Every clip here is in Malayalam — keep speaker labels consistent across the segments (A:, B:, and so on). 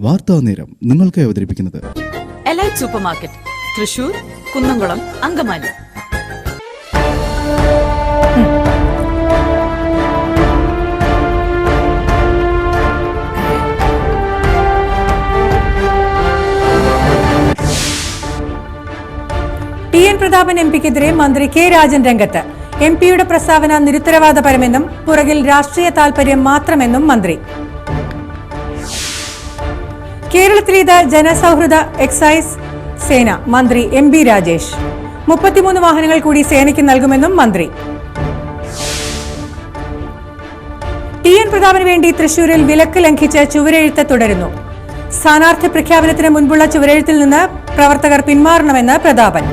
A: വാർത്താ നേരം നിങ്ങൾക്ക് അവതരിപ്പിക്കുന്നത്
B: elite super market, Thrissur, Kunnamkulam, Angamaly.
C: T N Prathapan എംപിക്കെതിരെ മന്ത്രി കെ രാജൻ രംഗത്ത്. എംപിയുടെ പ്രസ്താവന നിരുത്തരവാദപരമെന്നും പുറകിൽ രാഷ്ട്രീയ താൽപര്യം മാത്രമെന്നും മന്ത്രി. കേരളത്തിലേത് ജനസൗഹൃദ എക്സൈസ് സേന, മന്ത്രി എം ബി രാജേഷ്. 33 വാഹനങ്ങൾ കൂടി സേനയ്ക്ക് നൽകുമെന്നും മന്ത്രി. ടി എൻ പ്രതാപന് വേണ്ടി തൃശൂരിൽ വിലക്ക് ലംഘിച്ച് ചുവരെഴുത്ത് തുടരുന്നു. സ്ഥാനാർത്ഥി പ്രഖ്യാപനത്തിന് മുൻപുള്ള ചുവരെഴുത്തിൽ നിന്ന് പ്രവർത്തകർ പിന്മാറണമെന്ന് പ്രതാപൻ.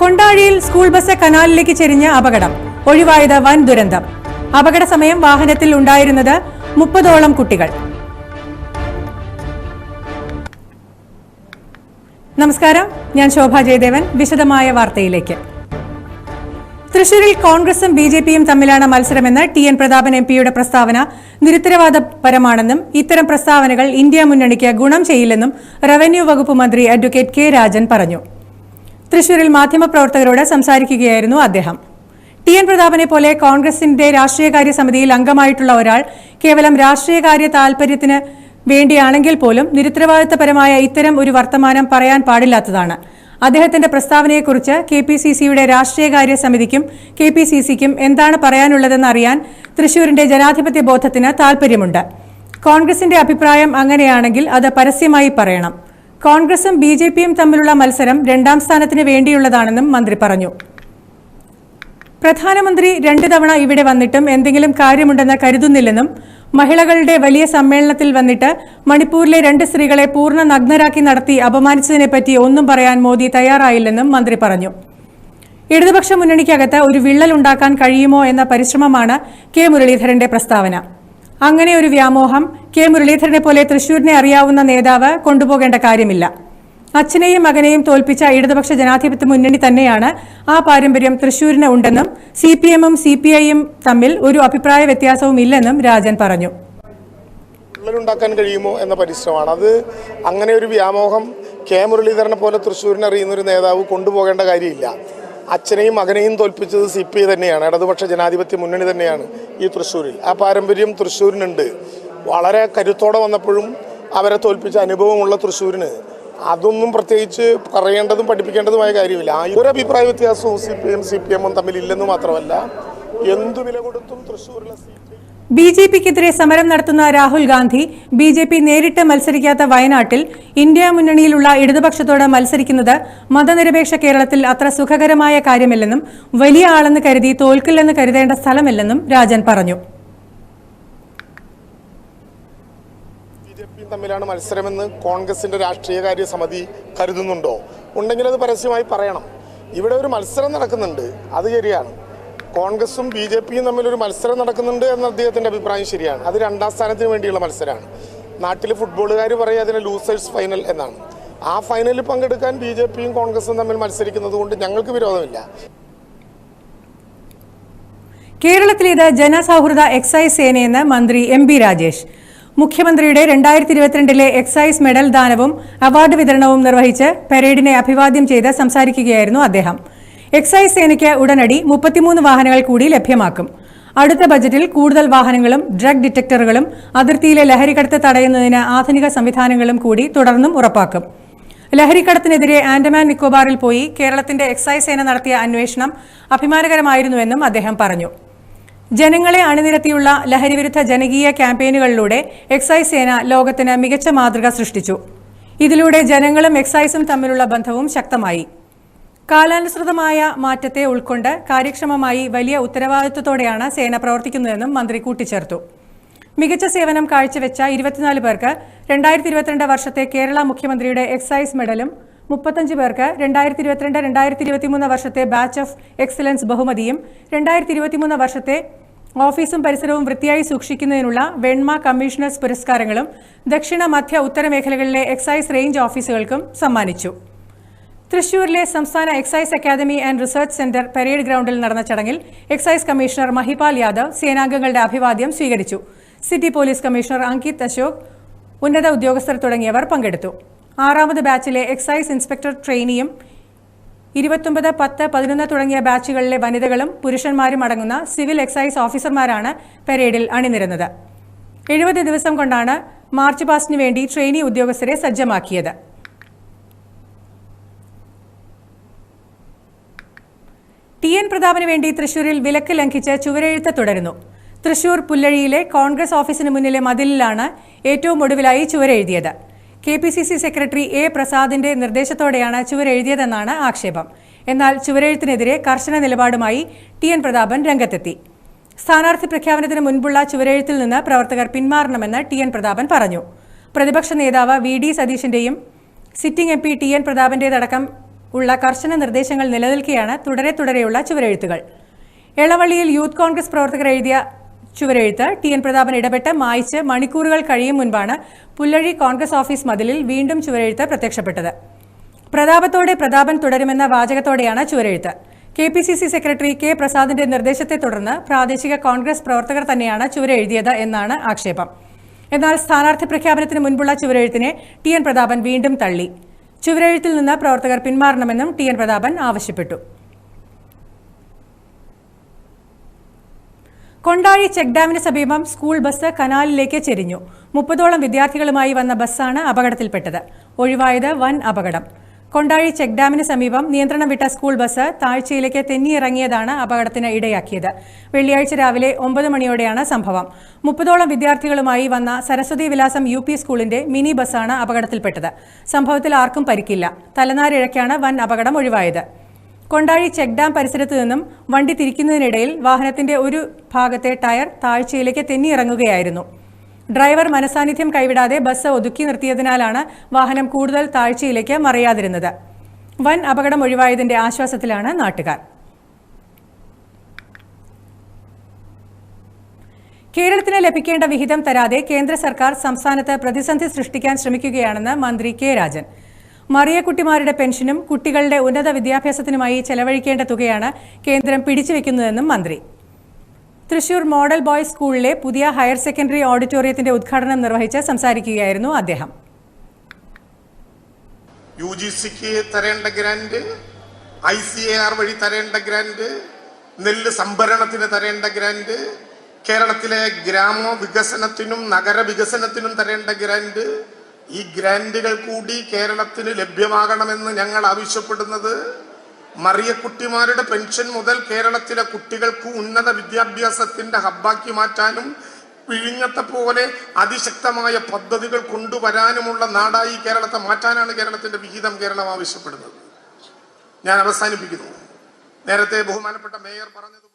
C: കൊണ്ടാഴിയിൽ സ്കൂൾ ബസ് കനാലിലേക്ക് ചെരിഞ്ഞ് അപകടം, ഒഴിവായത് വൻ ദുരന്തം. അപകട സമയം വാഹനത്തിൽ ഉണ്ടായിരുന്നത് 30ഓളം കുട്ടികൾ. നമസ്കാരം, ഞാൻ ശോഭ ജയദേവൻ. വിശദമായ വാർത്തയിലേക്ക്. തൃശൂരിൽ കോൺഗ്രസും ബിജെപിയും തമ്മിലാണ് മത്സരമെന്ന് ടി എൻ പ്രതാപൻ എംപിയുടെ പ്രസ്താവന നിരുത്തരവാദപരമാണെന്നും ഇത്തരം പ്രസ്താവനകൾ ഇന്ത്യ മുന്നണിക്ക് ഗുണം ചെയ്യില്ലെന്നും റവന്യൂ വകുപ്പ് മന്ത്രി അഡ്വക്കേറ്റ് കെ രാജൻ പറഞ്ഞു. തൃശൂരിൽ മാധ്യമപ്രവർത്തകരോട് സംസാരിക്കുകയായിരുന്നു അദ്ദേഹം. ടി എൻ പ്രതാപനെ പോലെ കോൺഗ്രസിന്റെ രാഷ്ട്രീയകാര്യ സമിതിയിൽ അംഗമായിട്ടുള്ള ഒരാൾ കേവലം രാഷ്ട്രീയകാര്യ താൽപര്യത്തിന് വേണ്ടിയാണെങ്കിൽ പോലും നിരുത്തരവാദിത്തപരമായ ഇത്തരം ഒരു വർത്തമാനം പറയാൻ പാടില്ലാത്തതാണ്. അദ്ദേഹത്തിന്റെ പ്രസ്താവനയെക്കുറിച്ച് KPCCയുടെ രാഷ്ട്രീയകാര്യ സമിതിക്കും KPCCക്കും എന്താണ് പറയാനുള്ളതെന്ന് അറിയാൻ തൃശൂരിന്റെ ജനാധിപത്യ ബോധത്തിന് താൽപര്യമുണ്ട്. കോൺഗ്രസിന്റെ അഭിപ്രായം അങ്ങനെയാണെങ്കിൽ അത് പരസ്യമായി പറയണം. കോൺഗ്രസും BJPയും തമ്മിലുള്ള മത്സരം 2ാം സ്ഥാനത്തിന് വേണ്ടിയുള്ളതാണെന്നും മന്ത്രി പറഞ്ഞു. പ്രധാനമന്ത്രി 2 തവണ ഇവിടെ വന്നിട്ടും എന്തെങ്കിലും കാര്യമുണ്ടെന്ന് കരുതുന്നില്ലെന്നും മഹിളകളുടെ വലിയ സമ്മേളനത്തിൽ വന്നിട്ട് മണിപ്പൂരിലെ 2 സ്ത്രീകളെ പൂർണ്ണ നഗ്നരാക്കി നടത്തി അപമാനിച്ചതിനെപ്പറ്റി ഒന്നും പറയാൻ മോദി തയ്യാറായില്ലെന്നും മന്ത്രി പറഞ്ഞു. ഇടതുപക്ഷ മുന്നണിക്കകത്ത് ഒരു വിള്ളൽ ഉണ്ടാക്കാൻ കഴിയുമോ എന്ന പരിശ്രമമാണ് കെ മുരളീധരന്റെ പ്രസ്താവന. അങ്ങനെ ഒരു വ്യാമോഹം കെ മുരളീധരനെ പോലെ തൃശൂരിനെ അറിയാവുന്ന നേതാവ് കൊണ്ടുപോകേണ്ട കാര്യമില്ല. അച്ഛനെയും മകനെയും തോൽപ്പിച്ച ഇടതുപക്ഷ ജനാധിപത്യ മുന്നണി തന്നെയാണ് ആ പാരമ്പര്യം തൃശൂരിന് ഉണ്ടെന്നും CPMഉം CPIയും തമ്മിൽ ഒരു അഭിപ്രായ വ്യത്യാസവും ഇല്ലെന്നും രാജൻ പറഞ്ഞു.
D: ഉണ്ടാക്കാൻ കഴിയുമോ എന്ന പരിശ്രമമാണ് അത്. അങ്ങനെ ഒരു വ്യാമോഹം കെ മുരളീധരനെ പോലെ തൃശ്ശൂരിനെ അറിയുന്ന ഒരു നേതാവ് കൊണ്ടുപോകേണ്ട കാര്യമില്ല. അച്ഛനെയും മകനെയും തോൽപ്പിച്ചത് CPI തന്നെയാണ്, ഇടതുപക്ഷ ജനാധിപത്യ മുന്നണി തന്നെയാണ് ഈ തൃശ്ശൂരിൽ. ആ പാരമ്പര്യം തൃശ്ശൂരിനുണ്ട്. വളരെ കരുത്തോടെ വന്നപ്പോഴും അവരെ തോൽപ്പിച്ച അനുഭവമുള്ള തൃശ്ശൂരിന് അതൊന്നും പ്രത്യേകിച്ച് പറയേണ്ടതും പഠിപ്പിക്കേണ്ടതുമായ കാര്യമില്ല. ഒരു അഭിപ്രായ വ്യത്യാസവും CPIയും CPMഉം തമ്മിലില്ലെന്ന് മാത്രമല്ല, എന്തു വില കൊടുത്തും തൃശ്ശൂരിലെ
C: BJPക്കെതിരെ സമരം നടത്തുന്ന രാഹുൽ ഗാന്ധി BJP നേരിട്ട് മത്സരിക്കാത്ത വയനാട്ടിൽ ഇന്ത്യ മുന്നണിയിലുള്ള ഇടതുപക്ഷത്തോട് മത്സരിക്കുന്നത് മതനിരപേക്ഷ കേരളത്തിൽ അത്ര സുഖകരമായ കാര്യമല്ലെന്നും വലിയ ആളെന്ന് കരുതി തോൽക്കില്ലെന്ന് കരുതേണ്ട സ്ഥലമല്ലെന്നും രാജൻ പറഞ്ഞു.
D: BJPയും തമ്മിലാണ് മത്സരമെന്ന് കോൺഗ്രസിന്റെ രാഷ്ട്രീയകാര്യ സമിതി കരുതുന്നുണ്ടോ? ഉണ്ടെങ്കിൽ അത് പരസ്യമായി പറയണം. ഇവിടെ ഒരു മത്സരം നടക്കുന്നുണ്ട്, അത് ശരിയാണ്. കോൺഗ്രസും BJPയും തമ്മിലൊരു മത്സരം നടക്കുന്നുണ്ട് എന്ന അദ്ദേഹത്തിൻ്റെ അഭിപ്രായം ശരിയാണ്. അത് 2ാം സ്ഥാനത്തിന് വേണ്ടിയുള്ള മത്സരമാണ്. നാട്ടിൽ ഫുട്ബോളുകാർ പറയുക അതിന് ലൂസേഴ്സ് ഫൈനൽ എന്നാണ്. ആ ഫൈനലിൽ പങ്കെടുക്കാൻ BJPയും കോൺഗ്രസും തമ്മിൽ മത്സരിക്കുന്നത് കൊണ്ട് ഞങ്ങൾക്ക് വിരോധമില്ല.
C: കേരളത്തിലേത് ജനസൗഹൃദ എക്സൈസ് സേനയെന്ന് മന്ത്രി എം ബി രാജേഷ്. മുഖ്യമന്ത്രിയുടെ 2022 എക്സൈസ് മെഡൽ ദാനവും അവാർഡ് വിതരണവും നിർവഹിച്ച് പരേഡിനെ അഭിവാദ്യം ചെയ്ത് സംസാരിക്കുകയായിരുന്നു അദ്ദേഹം. എക്സൈസ് സേനയ്ക്ക് ഉടനടി 33 വാഹനങ്ങൾ കൂടി ലഭ്യമാക്കും. അടുത്ത ബജറ്റിൽ കൂടുതൽ വാഹനങ്ങളും ഡ്രഗ് ഡിറ്റക്ടറുകളും അതിർത്തിയിലെ ലഹരിക്കടത്ത് തടയുന്നതിന് ആധുനിക സംവിധാനങ്ങളും കൂടി തുടർന്നും ഉറപ്പാക്കും. ലഹരിക്കടത്തിനെതിരെ ആൻഡമാൻ നിക്കോബാറിൽ പോയി കേരളത്തിന്റെ എക്സൈസ് സേന നടത്തിയ അന്വേഷണം അഭിമാനകരമായിരുന്നുവെന്നും അദ്ദേഹം പറഞ്ഞു. ജനങ്ങളെ അണിനിരത്തിയുള്ള ലഹരിവിരുദ്ധ ജനകീയ ക്യാമ്പയിനുകളിലൂടെ എക്സൈസ് സേന ലോകത്തിന് മികച്ച മാതൃക സൃഷ്ടിച്ചു. ഇതിലൂടെ ജനങ്ങളും എക്സൈസും തമ്മിലുള്ള ബന്ധവും ശക്തമായി. കാലാനുസൃതമായ മാറ്റത്തെ ഉൾക്കൊണ്ട് കാര്യക്ഷമമായി വലിയ ഉത്തരവാദിത്വത്തോടെയാണ് സേന പ്രവർത്തിക്കുന്നതെന്നും മന്ത്രി കൂട്ടിച്ചേർത്തു. മികച്ച സേവനം കാഴ്ചവെച്ച 24 പേർക്ക് 2022 വർഷത്തെ കേരള മുഖ്യമന്ത്രിയുടെ എക്സൈസ് മെഡലും 35 പേർക്ക് 2022-2023 വർഷത്തെ ബാച്ച് ഓഫ് എക്സലൻസ് ബഹുമതിയും 2023 വർഷത്തെ ഓഫീസും പരിസരവും വൃത്തിയായി സൂക്ഷിക്കുന്നതിനുള്ള വെണ്മ കമ്മീഷണേഴ്സ് പുരസ്കാരങ്ങളും ദക്ഷിണ മധ്യ ഉത്തര മേഖലകളിലെ എക്സൈസ് റേഞ്ച് ഓഫീസുകൾക്കും സമ്മാനിച്ചു. തൃശൂരിലെ സംസ്ഥാന excise academy and research centre parade ഗ്രൗണ്ടിൽ നടന്ന ചടങ്ങിൽ എക്സൈസ് കമ്മീഷണർ മഹിപാൽ യാദവ് സേനാംഗങ്ങളുടെ അഭിവാദ്യം സ്വീകരിച്ചു. City police commissioner Ankit Ashok, ഉന്നത ഉദ്യോഗസ്ഥർ തുടങ്ങിയവർ പങ്കെടുത്തു. 6ാമത് ബാച്ചിലെ എക്സൈസ് ഇൻസ്പെക്ടർ ട്രെയിനിയും 29, 10, 11 തുടങ്ങിയ ബാച്ചുകളിലെ വനിതകളും പുരുഷന്മാരും അടങ്ങുന്ന സിവിൽ എക്സൈസ് ഓഫീസർമാരാണ് പരേഡിൽ അണിനിരന്നത്. 70 ദിവസം കൊണ്ടാണ് മാർച്ച് പാസ്റ്റിന് വേണ്ടി ട്രെയിനി ഉദ്യോഗസ്ഥരെ സജ്ജമാക്കിയത്. ടി.എൻ. പ്രതാപന് വേണ്ടി തൃശൂരിൽ വിലക്ക് ലംഘിച്ച് ചുവരെഴുത്ത് തുടരുന്നു. തൃശൂർ പുല്ലഴിയിലെ കോൺഗ്രസ് ഓഫീസിന് മുന്നിലെ മതിലിലാണ് ഏറ്റവും ഒടുവിലായി ചുവരെഴുതിയത്. KPCC secretary A. പ്രസാദിന്റെ നിർദ്ദേശത്തോടെയാണ് ചുവരെഴുതിയതെന്നാണ് ആക്ഷേപം. എന്നാൽ ചുവരെഴുത്തിനെതിരെ കർശന നിലപാടുമായി ടി.എൻ. പ്രതാപൻ രംഗത്തെത്തി. സ്ഥാനാർത്ഥി പ്രഖ്യാപനത്തിന് മുൻപുള്ള ചുവരെഴുത്തിൽ നിന്ന് പ്രവർത്തകർ പിന്മാറണമെന്ന് ടി.എൻ. പ്രതാപൻ പറഞ്ഞു. പ്രതിപക്ഷ നേതാവ് V.D. സതീശന്റെയും സിറ്റിംഗ് MP ടി.എൻ. പ്രതാപന്റേതടക്കം ഉള്ള കർശന നിർദ്ദേശങ്ങൾ നിലനിൽക്കെയാണ് തുടരെയുള്ള ചുവരെഴുത്തുകൾ. എളവള്ളിയിൽ യൂത്ത് കോൺഗ്രസ് പ്രവർത്തകർ എഴുതിയ ചുവരെഴുത്ത് ടി.എൻ. പ്രതാപൻ ഇടപെട്ട് മായ്ച്ച് മണിക്കൂറുകൾ കഴിയും മുൻപാണ് പുല്ലഴി കോൺഗ്രസ് ഓഫീസ് മതിലിൽ വീണ്ടും ചുവരെഴുത്ത് പ്രത്യക്ഷപ്പെട്ടത്. പ്രതാപത്തോടെ പ്രതാപൻ തുടരുമെന്ന വാചകത്തോടെയാണ് ചുവരെഴുത്ത്. KPCC secretary K. പ്രസാദിന്റെ നിർദ്ദേശത്തെ തുടർന്ന് പ്രാദേശിക കോൺഗ്രസ് പ്രവർത്തകർ തന്നെയാണ് ചുവരെഴുതിയത് എന്നാണ് ആക്ഷേപം. എന്നാൽ സ്ഥാനാർത്ഥി പ്രഖ്യാപനത്തിന് മുൻപുള്ള ചുവരെഴുത്തിനെ ടി.എൻ. പ്രതാപൻ വീണ്ടും തള്ളി. ചുവരെഴുത്തിൽ നിന്ന് പ്രവർത്തകർ പിന്മാറണമെന്നും ടി.എൻ. പ്രതാപൻ ആവശ്യപ്പെട്ടു. കൊണ്ടാഴി ചെക്ക് ഡാമിന് സമീപം സ്കൂൾ ബസ് കനാലിലേക്ക് ചെരിഞ്ഞു. 30ഓളം വിദ്യാർത്ഥികളുമായി വന്ന ബസ്സാണ് അപകടത്തിൽപ്പെട്ടത്. ഒഴിവായത് വൻ അപകടം. കൊണ്ടാഴി ചെക്ക് ഡാമിന് സമീപം നിയന്ത്രണം വിട്ട സ്കൂൾ ബസ് താഴ്ചയിലേക്ക് തെന്നിയിറങ്ങിയതാണ് അപകടത്തിന് ഇടയാക്കിയത്. വെള്ളിയാഴ്ച രാവിലെ 9 മണിയോടെയാണ് സംഭവം. 30ഓളം വിദ്യാർത്ഥികളുമായി വന്ന സരസ്വതി വിലാസം UP സ്കൂളിന്റെ മിനി ബസ്സാണ് അപകടത്തിൽപ്പെട്ടത്. സംഭവത്തിൽ ആർക്കും പരിക്കില്ല. തലനാരിഴയ്ക്കാണ് വൻ അപകടം ഒഴിവായത്. കൊണ്ടാഴി ചെക്ക് ഡാം പരിസരത്ത് നിന്നും വണ്ടി തിരിക്കുന്നതിനിടയിൽ വാഹനത്തിന്റെ ഒരു ഭാഗത്തെ ടയർ താഴ്ചയിലേക്ക് തെന്നിയിറങ്ങുകയായിരുന്നു. ഡ്രൈവർ മനസാന്നിധ്യം കൈവിടാതെ ബസ് ഒതുക്കി നിർത്തിയതിനാലാണ് വാഹനം കൂടുതൽ താഴ്ചയിലേക്ക് മറിയാതിരുന്നത്. വൻ അപകടം ഒഴിവായതിന്റെ ആശ്വാസത്തിലാണ് നാട്ടുകാർ. കേരളത്തിന് ലഭിക്കേണ്ട വിഹിതം തരാതെ കേന്ദ്ര സർക്കാർ സംസ്ഥാനത്ത് പ്രതിസന്ധി സൃഷ്ടിക്കാൻ ശ്രമിക്കുകയാണെന്ന് മന്ത്രി K. രാജൻ. മറിയക്കുട്ടിമാരുടെ പെൻഷനും കുട്ടികളുടെ ഉന്നത വിദ്യാഭ്യാസത്തിനുമായി ചെലവഴിക്കേണ്ട തുകയാണ് കേന്ദ്രം പിടിച്ചുവെക്കുന്നതെന്നും മന്ത്രി. തൃശൂർ മോഡൽ ബോയ്സ് സ്കൂളിലെ പുതിയ ഹയർ സെക്കൻഡറി ഓഡിറ്റോറിയത്തിന്റെ ഉദ്ഘാടനം നിർവഹിച്ച് സംസാരിക്കുകയായിരുന്നു അദ്ദേഹം.
D: UGCക്ക് തരേണ്ട ഗ്രാന്റ്, ICAR വഴി തരേണ്ട ഗ്രാന്റ്, നെല്ല് സംഭരണത്തിന് തരേണ്ട ഗ്രാന്റ്, കേരളത്തിലെ ഗ്രാമ വികസനത്തിനും നഗര വികസനത്തിനും തരേണ്ട ഗ്രാന്റ്, ഈ ഗ്രാന്റുകൾ കൂടി കേരളത്തിന് ലഭ്യമാകണമെന്ന് ഞങ്ങൾ ആവശ്യപ്പെടുന്നത് മറിയക്കുട്ടിമാരുടെ പെൻഷൻ മുതൽ കേരളത്തിലെ കുട്ടികൾക്ക് ഉന്നത വിദ്യാഭ്യാസത്തിന്റെ ഹബ്ബാക്കി മാറ്റാനും വിഴിഞ്ഞത്തെ പോലെ അതിശക്തമായ പദ്ധതികൾ കൊണ്ടുവരാനുമുള്ള നാടായി കേരളത്തെ മാറ്റാനാണ് കേരളത്തിന്റെ വിഹിതം കേരളം ആവശ്യപ്പെടുന്നത്. ഞാൻ അവസാനിപ്പിക്കുന്നു. നേരത്തെ ബഹുമാനപ്പെട്ട മേയർ പറഞ്ഞതുപോലെ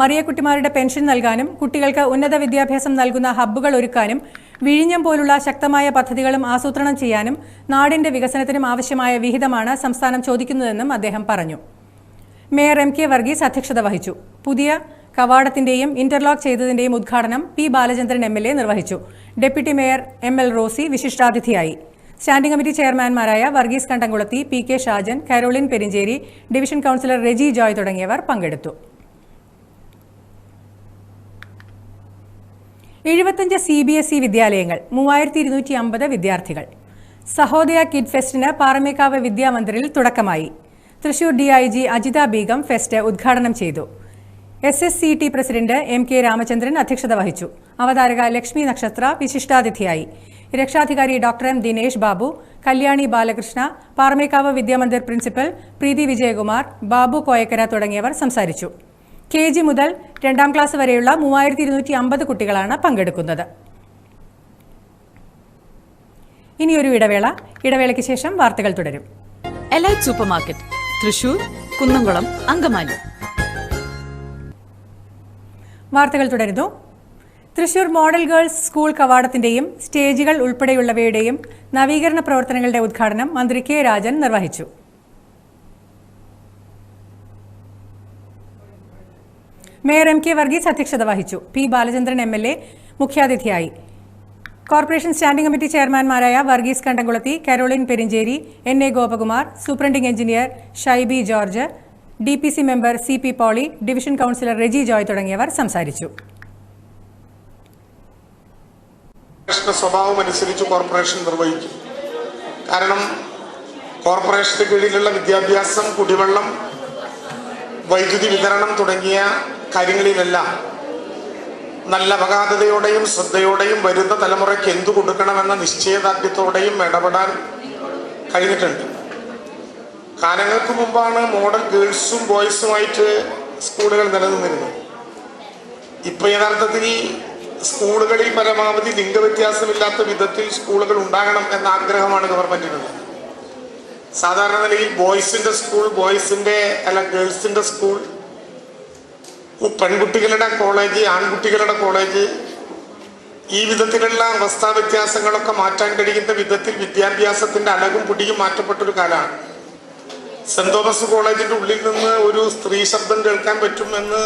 C: മറിയക്കുട്ടിമാരുടെ പെൻഷൻ നൽകാനും കുട്ടികൾക്ക് ഉന്നത വിദ്യാഭ്യാസം നൽകുന്ന ഹബ്ബുകൾ ഒരുക്കാനും വിഴിഞ്ഞം പോലുള്ള ശക്തമായ പദ്ധതികളും ആസൂത്രണം ചെയ്യാനും നാടിന്റെ വികസനത്തിനും ആവശ്യമായ വിഹിതമാണ് സംസ്ഥാനം ചോദിക്കുന്നതെന്നും അദ്ദേഹം പറഞ്ഞു. മേയർ MK വർഗീസ് അധ്യക്ഷത വഹിച്ചു. പുതിയ കവാടത്തിന്റെയും ഇന്റർലോക്ക് ചെയ്തതിന്റെയും ഉദ്ഘാടനം P. ബാലചന്ദ്രൻ MLA നിർവഹിച്ചു. ഡെപ്യൂട്ടി മേയർ ML റോസി വിശിഷ്ടാതിഥിയായി. സ്റ്റാൻഡിംഗ് കമ്മിറ്റി ചെയർമാൻമാരായ Varghese Kandamkulathy, PK Shajan, Caroline Perinchery, division councillor Reji Joy തുടങ്ങിയവർ പങ്കെടുത്തു. 75 CBSE വിദ്യാലയങ്ങൾ, 3250 വിദ്യാർത്ഥികൾ. സഹോദയ കിഡ് ഫെസ്റ്റിന് പാറമേക്കാവ് വിദ്യാമന്ദിറിൽ തുടക്കമായി. തൃശൂർ DIG അജിത ബീഗം ഫെസ്റ്റ് ഉദ്ഘാടനം ചെയ്തു. SSCT പ്രസിഡന്റ് MK രാമചന്ദ്രൻ അധ്യക്ഷത വഹിച്ചു. അവതാരക ലക്ഷ്മി നക്ഷത്ര വിശിഷ്ടാതിഥിയായി. രക്ഷാധികാരി doctor M. Dinesh Babu, Kalyani Balakrishna, Paramekkavu Vidyamandir principal Preethi Vijayakumar, Babu Koyakkara തുടങ്ങിയവർ സംസാരിച്ചു. KG മുതൽ 2ാം ക്ലാസ് വരെയുള്ള 3250 കുട്ടികളാണ് പങ്കെടുക്കുന്നത്. ഇനിയൊരു ഇടവേളയ്ക്ക് ശേഷം വാർത്തകൾ തുടരും.
B: Elite super market, Thrissur, Kunnamkulam, Angamaly.
C: വാർത്തകൾ തുടരുന്നു. തൃശൂർ മോഡൽ ഗേൾസ് സ്കൂൾ കവാടത്തിന്റെയും സ്റ്റേജുകൾ ഉൾപ്പെടെയുള്ളവയുടെയും നവീകരണ പ്രവർത്തനങ്ങളുടെ ഉദ്ഘാടനം മന്ത്രി K. രാജൻ നിർവഹിച്ചു. മേയർ MK വർഗീസ് അധ്യക്ഷത വഹിച്ചു. P. ബാലചന്ദ്രൻ MLA മുഖ്യാതിഥിയായി. കോർപ്പറേഷൻ സ്റ്റാൻഡിംഗ് കമ്മിറ്റി ചെയർമാൻമാരായ Varghese Kandamkulathy, Caroline Perinchery, NA Gopakumar, superintending engineer Shaibi George, DPC member CP Poly, division councillor Reji Joy തുടങ്ങിയവർ സംസാരിച്ചു.
D: സ്വഭാവം അനുസരിച്ച് കോർപ്പറേഷൻ നിർവഹിക്കും. കാരണം കോർപ്പറേഷന് കീഴിലുള്ള വിദ്യാഭ്യാസം, കുടിവെള്ളം, വൈദ്യുതി വിതരണം തുടങ്ങിയ കാര്യങ്ങളിലെല്ലാം നല്ല അപകാതയോടെയും ശ്രദ്ധയോടെയും വരുന്ന തലമുറയ്ക്ക് എന്തു കൊടുക്കണമെന്ന നിശ്ചയദാർഢ്യത്തോടെയും ഇടപെടാൻ കഴിഞ്ഞിട്ടുണ്ട്. കാലങ്ങൾക്ക് മുമ്പാണ് മോഡൽ ഗേൾസും ബോയ്സുമായിട്ട് സ്കൂളുകൾ നിലനിന്നിരുന്നത്. ഇപ്പോൾ യഥാർത്ഥത്തിൽ സ്കൂളുകളിൽ പരമാവധി ലിംഗവ്യത്യാസമില്ലാത്ത വിധത്തിൽ സ്കൂളുകൾ ഉണ്ടാകണം എന്ന ആഗ്രഹമാണ് ഗവൺമെന്റിനുള്ളത്. സാധാരണ നിലയിൽ ബോയ്സിന്റെ സ്കൂൾ, ഗേൾസിന്റെ സ്കൂൾ, പെൺകുട്ടികളുടെ കോളേജ്, ആൺകുട്ടികളുടെ കോളേജ്, ഈ വിധത്തിലുള്ള അവസ്ഥാ വ്യത്യാസങ്ങളൊക്കെ മാറ്റാൻ കഴിയുന്ന വിധത്തിൽ വിദ്യാഭ്യാസത്തിന്റെ അലകും പൊടിയും മാറ്റപ്പെട്ടൊരു കാലമാണ്. സെന്റ് തോമസ് കോളേജിന്റെ ഉള്ളിൽ നിന്ന് ഒരു സ്ത്രീ ശബ്ദം കേൾക്കാൻ പറ്റുമെന്ന്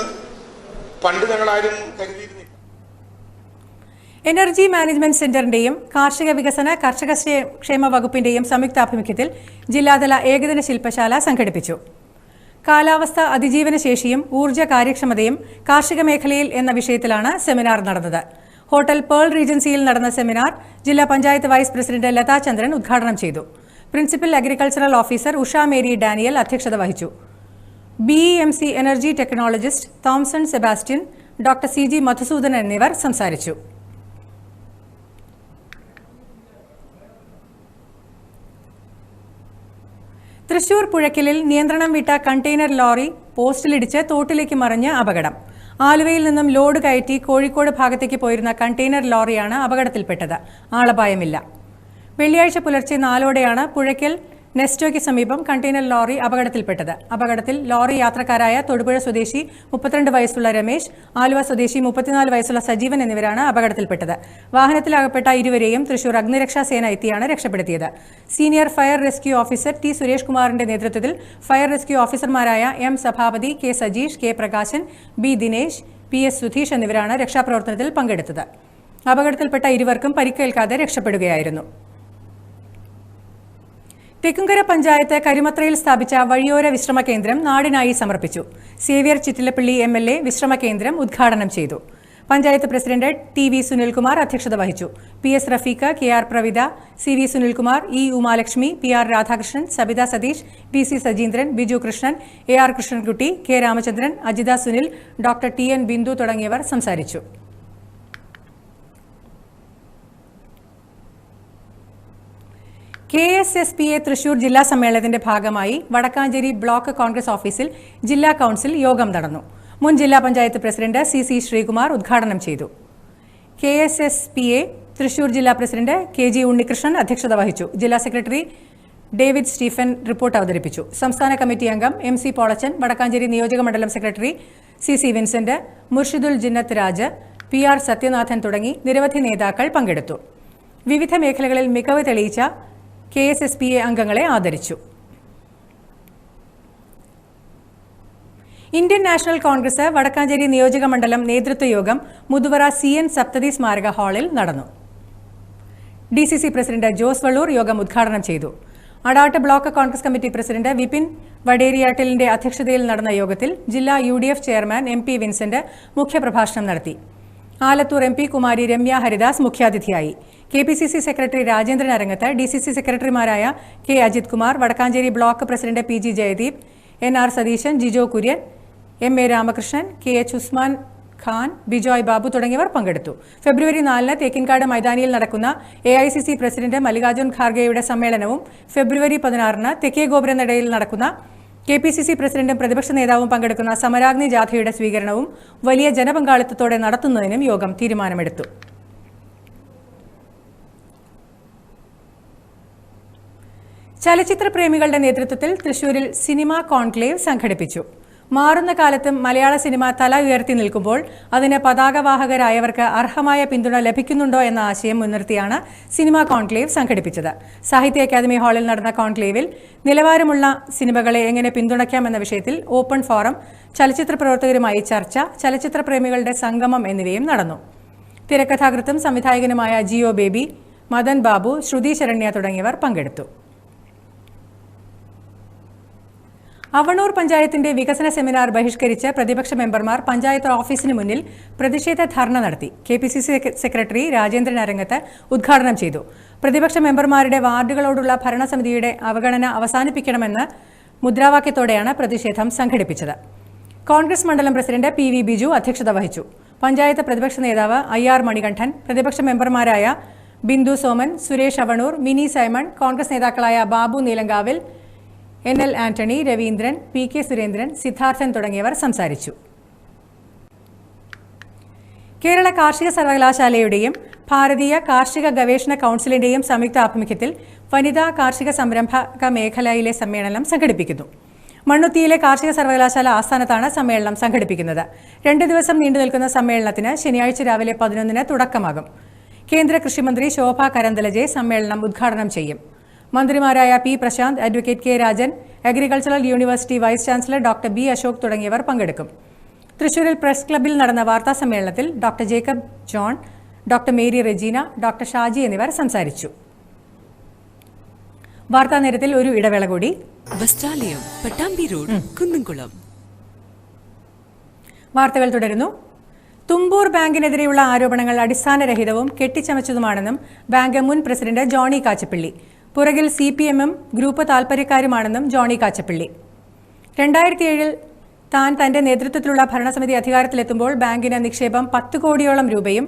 D: പണ്ട് ഞങ്ങളാരും കരുതിയിരുന്നില്ല.
C: എനർജി മാനേജ്മെന്റ് സെന്ററിന്റെയും കാർഷിക വികസന കർഷക ക്ഷേമ വകുപ്പിന്റെയും സംയുക്താഭിമുഖ്യത്തിൽ ജില്ലാതല ഏകദിന ശില്പശാല സംഘടിപ്പിച്ചു. കാലാവസ്ഥ അതിജീവന ശേഷിയും ഊർജ്ജ കാര്യക്ഷമതയും കാർഷിക മേഖലയിൽ എന്ന വിഷയത്തിലാണ് സെമിനാർ നടന്നത്. ഹോട്ടൽ പേൾ റീജൻസിയിൽ നടന്ന സെമിനാർ ജില്ലാ പഞ്ചായത്ത് വൈസ് പ്രസിഡന്റ് ലതാ ചന്ദ്രൻ ഉദ്ഘാടനം ചെയ്തു. Principal agricultural officer Usha Mary Daniel അധ്യക്ഷത വഹിച്ചു. BEMC energy technologist Thomson Sebastian, doctor CG Madhusoodanan എന്നിവർ സംസാരിച്ചു. തൃശൂർ പുഴയ്ക്കലിൽ നിയന്ത്രണം വിട്ട കണ്ടെയ്നർ ലോറി പോസ്റ്റിലിടിച്ച് തോട്ടിലേക്ക് മറിഞ്ഞ് അപകടം. ആലുവയിൽ നിന്നും ലോഡ് കയറ്റി കോഴിക്കോട് ഭാഗത്തേക്ക് പോയിരുന്ന കണ്ടെയ്നർ ലോറിയാണ് അപകടത്തിൽപ്പെട്ടത്. ആളപായമില്ല. വെള്ളിയാഴ്ച പുലർച്ചെ 4ഓടെയാണ് പുഴയ്ക്കൽ നെസ്റ്റോയ്ക്ക് സമീപം കണ്ടെയ്നർ ലോറി അപകടത്തിൽപ്പെട്ടത്. അപകടത്തിൽ ലോറി യാത്രക്കാരായ തൊടുപുഴ സ്വദേശി 32 വയസ്സുള്ള രമേശ്, ആലുവ സ്വദേശി 34 വയസ്സുള്ള സജീവൻ എന്നിവരാണ് അപകടത്തിൽപ്പെട്ടത്. വാഹനത്തിലകപ്പെട്ട ഇരുവരെയും തൃശൂർ അഗ്നിരക്ഷാസേന എത്തിയാണ് രക്ഷപ്പെടുത്തിയത്. Senior fire rescue officer T Suresh കുമാറിന്റെ നേതൃത്വത്തിൽ ഫയർ റെസ്ക്യൂ ഓഫീസർമാരായ M സഭാപതി, K Sajeesh, K Prakashan, B Dinesh, PS Sudheesh എന്നിവരാണ് രക്ഷാപ്രവർത്തനത്തിൽ പങ്കെടുത്തത്. അപകടത്തിൽപ്പെട്ട ഇരുവർക്കും പരിക്കേൽക്കാതെ രക്ഷപ്പെടുകയായിരുന്നു. തെക്കുംകര പഞ്ചായത്ത് കരുമത്രയിൽ സ്ഥാപിച്ച വഴിയോര വിശ്രമ കേന്ദ്രം നാടിനായി സമർപ്പിച്ചു. സേവ്യർ ചിറ്റിലപ്പള്ളി MLA വിശ്രമ കേന്ദ്രം ഉദ്ഘാടനം ചെയ്തു. പഞ്ചായത്ത് പ്രസിഡന്റ് TV സുനിൽകുമാർ അധ്യക്ഷത വഹിച്ചു. PS Rafeeq, KR Pravitha, CV Sunilkumar, E Umalakshmi, PR Radhakrishnan, Sabitha Satheesh, PC Sajeendran, Biju Krishnan, AR Krishnankutty, K Ramachandran, Ajitha Sunil, doctor TN Bindu തുടങ്ങിയവർ സംസാരിച്ചു. KSSPA തൃശൂർ ജില്ലാ സമ്മേളനത്തിന്റെ ഭാഗമായി വടക്കാഞ്ചേരി ബ്ലോക്ക് കോൺഗ്രസ് ഓഫീസിൽ ജില്ലാ കൌൺസിൽ യോഗം നടന്നു. മുൻ ജില്ലാ പഞ്ചായത്ത് പ്രസിഡന്റ് CC ശ്രീകുമാർ ഉദ്ഘാടനം ചെയ്തു. KSSPA തൃശൂർ ജില്ലാ പ്രസിഡന്റ് KG ഉണ്ണികൃഷ്ണൻ അധ്യക്ഷത വഹിച്ചു. ജില്ലാ സെക്രട്ടറി ഡേവിഡ് സ്റ്റീഫൻ റിപ്പോർട്ട് അവതരിപ്പിച്ചു. സംസ്ഥാന കമ്മിറ്റി അംഗം MC പോളച്ചൻ, വടക്കാഞ്ചേരി നിയോജക മണ്ഡലം secretary CC Vincent, Murshidul Jinnath Raj, PR Sathyanathan തുടങ്ങി നിരവധി നേതാക്കൾ പങ്കെടുത്തു. വിവിധ മേഖലകളിൽ മികവ് തെളിയിച്ച KSSPA അംഗങ്ങളെ ആദരിച്ചു. ഇന്ത്യൻ നാഷണൽ കോൺഗ്രസ് വടക്കാഞ്ചേരി നിയോജക മണ്ഡലം നേതൃത്വ യോഗം മുതുവറ CN സപ്തതി സ്മാരക ഹാളിൽ നടന്നു. DCC പ്രസിഡന്റ് ജോസ് വള്ളൂർ യോഗം ഉദ്ഘാടനം ചെയ്തു. Adat block Congress committee president Vipin വടേരിയാട്ടിലിന്റെ അധ്യക്ഷതയിൽ നടന്ന യോഗത്തിൽ ജില്ലാ UDF ചെയർമാൻ MP വിൻസെന്റ് മുഖ്യപ്രഭാഷണം നടത്തി. ആലത്തൂർ MP കുമാരി രമ്യ ഹരിദാസ് മുഖ്യാതിഥിയായി. KPCC secretary Rajendran Arangath, DCC സെക്രട്ടറിമാരായ K Ajith Kumar, Vadakkanchery block president PG Jayadeep, NR Satheesan, Jijo Kurian, MA Ramakrishnan, KH Usman Khan, Bijoy Babu തുടങ്ങിയവർ പങ്കെടുത്തു. ഫെബ്രുവരി 4 തേക്കിൻകാട് മൈതാനിയിൽ നടക്കുന്ന AICC പ്രസിഡന്റ് മല്ലികാർജുൻ ഖാർഗെയുടെ സമ്മേളനവും ഫെബ്രുവരി 16 തെക്കേ ഗോപുരനടയിൽ നടക്കുന്ന KPCC പ്രസിഡന്റും പ്രതിപക്ഷ നേതാവും പങ്കെടുക്കുന്ന സമരാഗ്നി ജാഥയുടെ സ്വീകരണവും വലിയ ജനപങ്കാളിത്തത്തോടെ നടത്തുന്നതിനും യോഗം തീരുമാനമെടുത്തു. ചലച്ചിത്ര പ്രേമികളുടെ നേതൃത്വത്തിൽ തൃശൂരിൽ സിനിമ കോൺക്ലേവ് സംഘടിപ്പിച്ചു. മാറുന്ന കാലത്തും മലയാള സിനിമ തല ഉയർത്തി നിൽക്കുമ്പോൾ അതിന് പതാകവാഹകരായവർക്ക് അർഹമായ പിന്തുണ ലഭിക്കുന്നുണ്ടോ എന്ന ആശയം മുൻനിർത്തിയാണ് സിനിമ കോൺക്ലേവ് സംഘടിപ്പിച്ചത്. സാഹിത്യ അക്കാദമി ഹാളിൽ നടന്ന കോൺക്ലേവിൽ നിലവാരമുള്ള സിനിമകളെ എങ്ങനെ പിന്തുണയ്ക്കാമെന്ന വിഷയത്തിൽ ഓപ്പൺ ഫോറം, ചലച്ചിത്ര പ്രവർത്തകരുമായി ചർച്ച, ചലച്ചിത്ര പ്രേമികളുടെ സംഗമം എന്നിവയും നടന്നു. തിരക്കഥാകൃത്തും സംവിധായകനുമായ ജിയോ ബേബി, മദൻ ബാബു, ശ്രുതി ശരണ്യ തുടങ്ങിയവർ പങ്കെടുത്തു. അവണൂർ പഞ്ചായത്തിന്റെ വികസന സെമിനാർ ബഹിഷ്കരിച്ച് പ്രതിപക്ഷ മെമ്പർമാർ പഞ്ചായത്ത് ഓഫീസിന് മുന്നിൽ പ്രതിഷേധ ധർണ നടത്തി. KPCC സെക്രട്ടറി രാജേന്ദ്രൻ അരങ്ങത്ത് ഉദ്ഘാടനം ചെയ്തു. പ്രതിപക്ഷ മെമ്പർമാരുടെ വാർഡുകളോടുള്ള ഭരണസമിതിയുടെ അവഗണന അവസാനിപ്പിക്കണമെന്ന് മുദ്രാവാക്യത്തോടെയാണ് പ്രതിഷേധം സംഘടിപ്പിച്ചത്. കോൺഗ്രസ് മണ്ഡലം പ്രസിഡന്റ് PV ബിജു അധ്യക്ഷത വഹിച്ചു. പഞ്ചായത്ത് പ്രതിപക്ഷ നേതാവ് IR മണികണ്ഠൻ, പ്രതിപക്ഷ മെമ്പർമാരായ ബിന്ദു സോമൻ, സുരേഷ് അവണൂർ, മിനി സൈമൺ, കോൺഗ്രസ് നേതാക്കളായ ബാബു നീലങ്കാവിൽ, NL ആന്റണി, രവീന്ദ്രൻ, PK സുരേന്ദ്രൻ, സിദ്ധാർത്ഥൻ തുടങ്ങിയവർ സംസാരിച്ചു. കേരള കാർഷിക സർവകലാശാലയുടെയും ഭാരതീയ കാർഷിക ഗവേഷണ കൌൺസിലിന്റെയും സംയുക്ത ആഭിമുഖ്യത്തിൽ വനിതാ കാർഷിക സംരംഭക മേഖലയിലെ സമ്മേളനം സംഘടിപ്പിക്കുന്നു. മണ്ണുത്തിയിലെ കാർഷിക സർവകലാശാല ആസ്ഥാനത്താണ് സമ്മേളനം സംഘടിപ്പിക്കുന്നത്. 2 ദിവസം നീണ്ടുനിൽക്കുന്ന സമ്മേളനത്തിന് ശനിയാഴ്ച രാവിലെ 11-ന് തുടക്കമാകും. കേന്ദ്ര കൃഷിമന്ത്രി ശോഭ കരന്തലജെ സമ്മേളനം ഉദ്ഘാടനം ചെയ്യും. മന്ത്രിമാരായ P Prashanth, advocate K Rajan, agricultural university vice chancellor doctor B Ashok തുടങ്ങിയവർ പങ്കെടുക്കും. തൃശൂരിൽ പ്രസ് ക്ലബ്ബിൽ നടന്ന വാർത്താ സമ്മേളനത്തിൽ doctor Jacob John, doctor Mary Regina, doctor Shaji എന്നിവർ സംസാരിച്ചു. വാർത്താ നേരത്തിൽ ഒരു ഇടവേള കൂടി.
E: വസ്ത്രാലയം, പട്ടാമ്പി റോഡ്, കുന്നംകുളം.
C: വാർത്തകൾ തുടരുന്നു. തുമ്പൂർ ബാങ്കിനെതിരെയുള്ള ആരോപണങ്ങൾ അടിസ്ഥാനരഹിതവും കെട്ടിച്ചമച്ചതുമാണെന്നും ബാങ്ക് മുൻ പ്രസിഡന്റ് ജോണി കാച്ചപ്പള്ളി. പുറകിൽ CPM-ഉം ഗ്രൂപ്പ് താൽപര്യക്കാരുമാണെന്നും ജോണി കാച്ചപ്പള്ളി. 2007-ൽ താൻ തന്റെ നേതൃത്വത്തിലുള്ള ഭരണസമിതി അധികാരത്തിലെത്തുമ്പോൾ ബാങ്കിന് നിക്ഷേപം 10 കോടിയോളം രൂപയും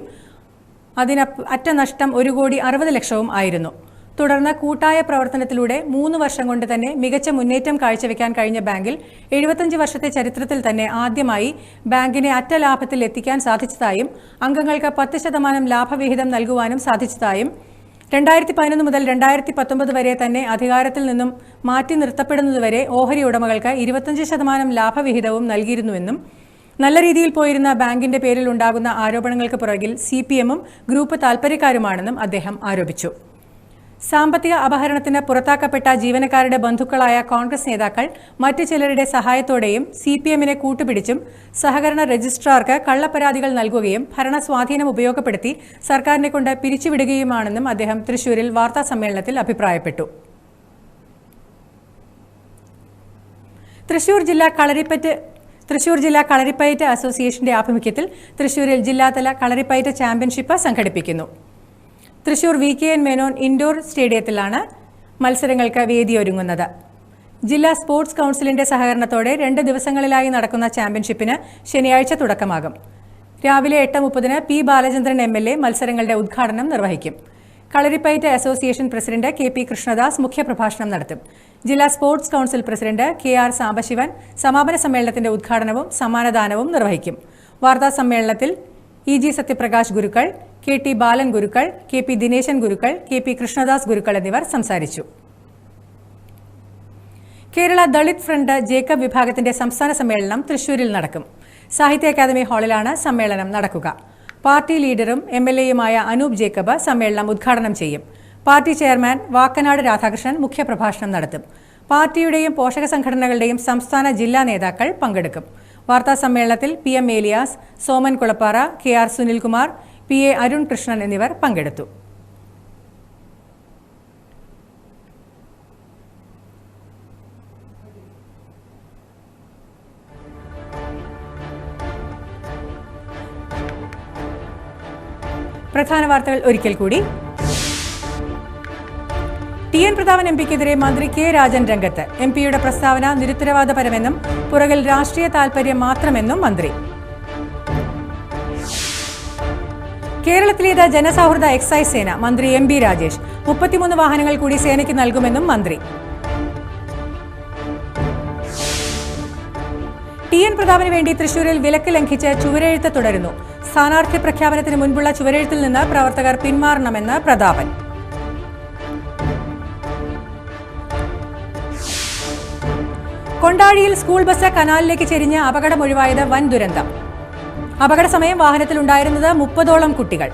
C: അറ്റ നഷ്ടം 1,60,00,000 ആയിരുന്നു. തുടർന്ന് കൂട്ടായ പ്രവർത്തനത്തിലൂടെ 3 വർഷം കൊണ്ട് തന്നെ മികച്ച മുന്നേറ്റം കാഴ്ചവെക്കാൻ കഴിഞ്ഞ ബാങ്കിൽ 75 വർഷത്തെ ചരിത്രത്തിൽ തന്നെ ആദ്യമായി ബാങ്കിനെ അറ്റ ലാഭത്തിൽ എത്തിക്കാൻ സാധിച്ചതായും അംഗങ്ങൾക്ക് 10% ലാഭവിഹിതം നൽകുവാനും സാധിച്ചതായും 2011 മുതൽ 2019 വരെ തന്നെ അധികാരത്തിൽ നിന്നും മാറ്റി നിർത്തപ്പെടുന്നതുവരെ ഓഹരി ഉടമകൾക്ക് 25% ലാഭവിഹിതവും നൽകിയിരുന്നുവെന്നും നല്ല രീതിയിൽ പോയിരുന്ന ബാങ്കിന്റെ പേരിൽ ഉണ്ടാകുന്ന ആരോപണങ്ങൾക്ക് പുറകിൽ CPM-ഉം ഗ്രൂപ്പ് താൽപര്യക്കാരുമാണെന്നും അദ്ദേഹം ആരോപിച്ചു. സാമ്പത്തിക അപഹരണത്തിന് പുറത്താക്കപ്പെട്ട ജീവനക്കാരുടെ ബന്ധുക്കളായ കോൺഗ്രസ് നേതാക്കൾ മറ്റു ചിലരുടെ സഹായത്തോടെയും CPM-നെ കൂട്ടുപിടിച്ചും സഹകരണ രജിസ്ട്രാർക്ക് കള്ളപ്പരാതികൾ നൽകുകയും ഭരണസ്വാധീനം ഉപയോഗപ്പെടുത്തി സർക്കാരിനെ കൊണ്ട് പിരിച്ചുവിടുകയുമാണെന്നും അദ്ദേഹം തൃശൂരിൽ വാർത്താ സമ്മേളനത്തിൽ അഭിപ്രായപ്പെട്ടു. തൃശൂർ ജില്ലാ കളരിപ്പയറ്റ് അസോസിയേഷന്റെ ആഭിമുഖ്യത്തിൽ തൃശൂരിൽ ജില്ലാതല കളരിപ്പയറ്റ് ചാമ്പ്യൻഷിപ്പ് സംഘടിപ്പിക്കുന്നു. തൃശൂർ VKN മേനോൻ ഇൻഡോർ സ്റ്റേഡിയത്തിലാണ് മത്സരങ്ങൾക്ക് വേദിയൊരുങ്ങുന്നത്. ജില്ലാ സ്പോർട്സ് കൌൺസിലിന്റെ സഹകരണത്തോടെ 2 ദിവസങ്ങളിലായി നടക്കുന്ന ചാമ്പ്യൻഷിപ്പിന് ശനിയാഴ്ച തുടക്കമാകും. രാവിലെ 8:30-ന് P ബാലചന്ദ്രൻ MLA മത്സരങ്ങളുടെ ഉദ്ഘാടനം നിർവഹിക്കും. Kalaripayattu association president KP Krishnadas മുഖ്യപ്രഭാഷണം നടത്തും. ജില്ലാ sports council president KR Sambasivan സമാപന സമ്മേളനത്തിന്റെ ഉദ്ഘാടനവും സമ്മാനദാനവും നിർവഹിക്കും. വാർത്താ സമ്മേളനത്തിൽ EG സത്യപ്രകാശ് ഗുരുക്കൾ, KT ബാലൻ ഗുരുക്കൾ, KP ദിനേശൻ ഗുരുക്കൾ, KP കൃഷ്ണദാസ് ഗുരുക്കൾ എന്നിവർ സംസാരിച്ചു. കേരള ദളിത് ഫ്രണ്ട് ജേക്കബ് വിഭാഗത്തിന്റെ സംസ്ഥാന സമ്മേളനം തൃശൂരിൽ നടക്കും. സാഹിത്യ അക്കാദമി ഹാളിലാണ് സമ്മേളനം നടക്കുക. പാർട്ടി ലീഡറും MLA-യുമായ അനൂപ് ജേക്കബ് സമ്മേളനം ഉദ്ഘാടനം ചെയ്യും. പാർട്ടി ചെയർമാൻ വാക്കനാട് രാധാകൃഷ്ണൻ മുഖ്യപ്രഭാഷണം നടത്തും. പാർട്ടിയുടെയും പോഷക സംഘടനകളുടെയും സംസ്ഥാന ജില്ലാ നേതാക്കൾ പങ്കെടുക്കും. വാർത്താ സമ്മേളനത്തിൽ PM Elias, Soman Kulappara, KR Sunilkumar, PA Arun Krishnan എന്നിവർ പങ്കെടുത്തു. പ്രധാന വാർത്തകൾ ഒരിക്കൽ കൂടി. TN പ്രതാപൻ MPക്കെതിരെ മന്ത്രി K രാജൻ രംഗത്ത്. MPയുടെ പ്രസ്താവന നിരുത്തരവാദപരമെന്നും പുറകിൽ രാഷ്ട്രീയ താൽപര്യം മാത്രമെന്നും മന്ത്രി. കേരളത്തിലേത് ജനസൗഹൃദ എക്സൈസ് സേന, മന്ത്രി MB രാജേഷ്. 33 വാഹനങ്ങൾ കൂടി സേനയ്ക്ക് നൽകുമെന്നും മന്ത്രി. TN പ്രതാപന് വേണ്ടി തൃശൂരിൽ വിലക്ക് ലംഘിച്ച് ചുവരെഴുത്ത് തുടരുന്നു. സ്ഥാനാർത്ഥി പ്രഖ്യാപനത്തിന് മുൻപുള്ള ചുവരെഴുത്തിൽ നിന്ന് പ്രവർത്തകർ പിന്മാറണമെന്ന് പ്രതാപൻ. കൊണ്ടാഴിയിൽ സ്കൂൾ ബസ് കനാലിലേക്ക് ചെരിഞ്ഞ് അപകടമൊഴിവായത് വൻ ദുരന്തം. അപകട സമയം വാഹനത്തിലുണ്ടായിരുന്നത് 30ഓളം കുട്ടികൾ.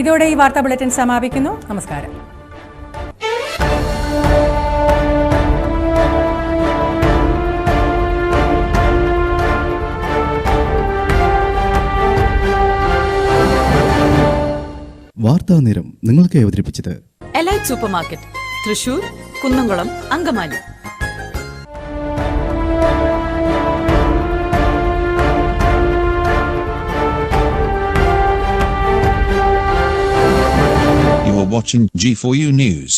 C: ഇതോടെ ഈ വാർത്താ ബുള്ളറ്റിൻ സമാപിക്കുന്നു. നമസ്കാരം.
A: വാർത്താ നേരം നിങ്ങൾക്ക് അവതരിപ്പിച്ചത്
B: elite super market, Thrissur, Kunnamkulam, Angamaly.
F: You are watching G4U News.